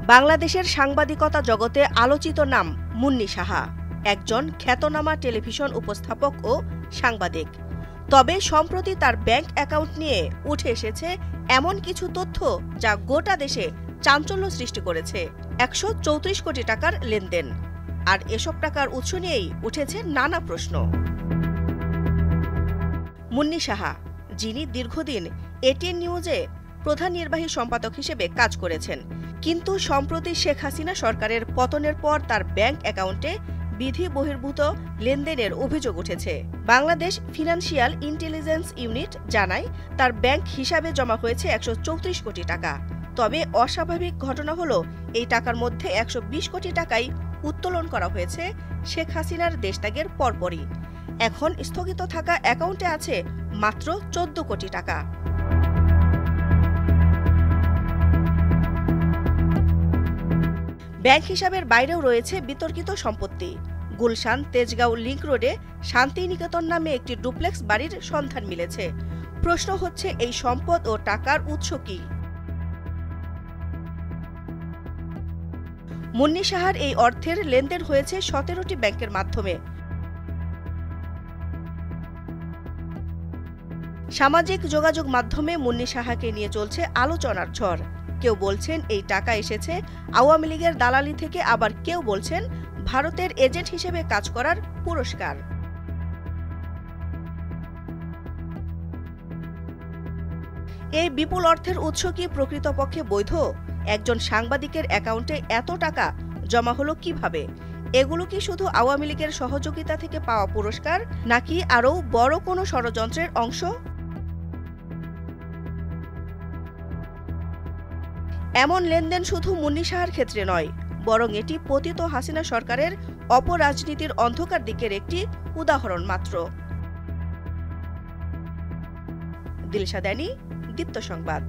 বাংলাদেশের সাংবাদিকতা জগতে আলোচিত নাম মুন্নী সাহা, একজন খ্যাতনামা টেলিভিশন উপস্থাপক ও সাংবাদিক। তবে সম্প্রতি তার ব্যাংক অ্যাকাউন্ট নিয়ে উঠে এসেছে এমন কিছু তথ্য যা গোটা দেশে চাঞ্চল্য সৃষ্টি করেছে। ১৩৪ কোটি টাকার লেনদেন, আর এসব টাকার উৎস নিয়েই উঠেছে নানা প্রশ্ন। মুন্নী সাহা, যিনি দীর্ঘদিন এটিএন নিউজে প্রধান নির্বাহী সম্পাদক হিসেবে কাজ করেছেন, কিন্তু সম্প্রতি শেখ হাসিনা সরকারের পতনের পর তার ব্যাংক অ্যাকাউন্টে বিধি বহির্ভূত লেনদেনের অভিযোগ উঠেছে। বাংলাদেশ ফিনান্সিয়াল ইন্টেলিজেন্স ইউনিট জানায় তার ব্যাংক হিসাবে জমা হয়েছে ১৩৪ কোটি টাকা। তবে অস্বাভাবিক ঘটনা হলো এই টাকার মধ্যে ১২০ কোটি টাকাই উত্তোলন করা হয়েছে শেখ হাসিনার দেশত্যাগের পরপরই। এখন স্থগিত থাকা অ্যাকাউন্টে আছে মাত্র ১৪ কোটি টাকা। ব্যাংক হিসাবের বাইরেও রয়েছে বিতর্কিত সম্পত্তি। গুলশান তেজগাঁও লিংক রোডে শান্তিনিকেতন নামে একটি ডুপ্লেক্স বাড়ির সন্ধান মিলেছে। প্রশ্ন হচ্ছে, এই সম্পদ ও টাকার উৎস কি? মুন্নী সাহার এই অর্থের লেনদেন হয়েছে ১৭টি ব্যাংকের মাধ্যমে। সামাজিক যোগাযোগ মাধ্যমে মুন্নী সাহাকে নিয়ে চলছে আলোচনার ঝড়। কেউ বলছেন এই টাকা এসেছে আওয়ামী লীগের দালালি থেকে, আবার কেউ বলছেন ভারতের এজেন্ট হিসেবে কাজ করার পুরস্কার। এই বিপুল অর্থের উৎস কি প্রকৃতপক্ষে বৈধ? একজন সাংবাদিকের অ্যাকাউন্টে এত টাকা জমা হলো কিভাবে? এগুলো কি শুধু আওয়ামী লীগের সহযোগিতা থেকে পাওয়া পুরস্কার, নাকি আরও বড় কোনো ষড়যন্ত্রের অংশ? এমন লেনদেন শুধু মুন্নী সাহার ক্ষেত্রে নয়, বরং এটি পতিত হাসিনা সরকারের অপরাজনীতির অন্ধকার দিকের একটি উদাহরণ মাত্র। দিলশা দানি, দীপ্ত সংবাদ।